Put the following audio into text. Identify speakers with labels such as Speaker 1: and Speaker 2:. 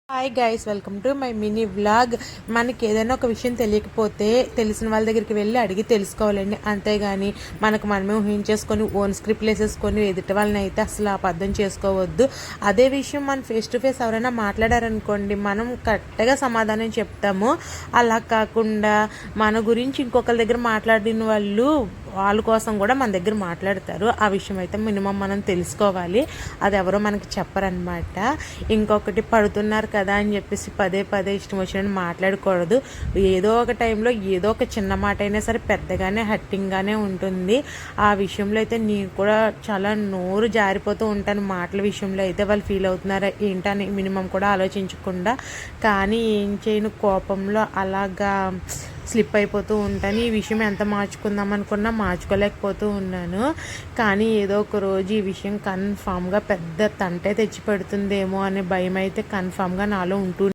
Speaker 1: Hi guys, welcome to my mini vlog. మనకి ఏదైనా ఒక విషయం తెలియకపోతే తెలిసిన వాళ్ళ దగ్గరికి వెళ్ళి అడిగి తెలుసుకోవాలండి. అంతేగాని మనమే ఊహించేసుకొని ఓన్ స్క్రిప్ట్లు వేసేసుకొని ఎదుటి వాళ్ళని అయితే అసలు అబద్ధం చేసుకోవద్దు. అదే విషయం మనం ఫేస్ టు ఫేస్ ఎవరైనా మాట్లాడారనుకోండి, మనం కరెక్ట్గా సమాధానం చెప్తాము. అలా కాకుండా మన గురించి ఇంకొకరి దగ్గర మాట్లాడిన వాళ్ళ కోసం కూడా మన దగ్గర మాట్లాడతారు. ఆ విషయం అయితే మినిమం మనం తెలుసుకోవాలి. అది ఎవరో మనకి చెప్పరనమాట. ఇంకొకటి, పడుతున్నారు కదా అని చెప్పేసి పదే పదే ఇష్టం వచ్చినట్టు మాట్లాడకూడదు. ఏదో ఒక టైంలో ఏదో ఒక చిన్న మాట అయినా సరే పెద్దగానే హట్టింగ్గానే ఉంటుంది. ఆ విషయంలో అయితే నేను కూడా చాలా నోరు జారిపోతూ ఉంటాను. మాటల విషయంలో అయితే వాళ్ళు ఫీల్ అవుతున్నారా ఏంటని మినిమం కూడా ఆలోచించకుండా. కానీ ఏం చేయను, కోపంలో అలాగా స్లిప్ అయిపోతూ ఉంటాను. ఈ విషయం ఎంత మార్చుకుందాం అనుకున్నా మార్చుకోలేకపోతూ ఉన్నాను. కానీ ఏదో ఒక రోజు ఈ విషయం కన్ఫామ్గా పెద్ద తంటే తెచ్చి పెడుతుందేమో అనే భయం అయితే కన్ఫామ్గా నాలో ఉంటుంది.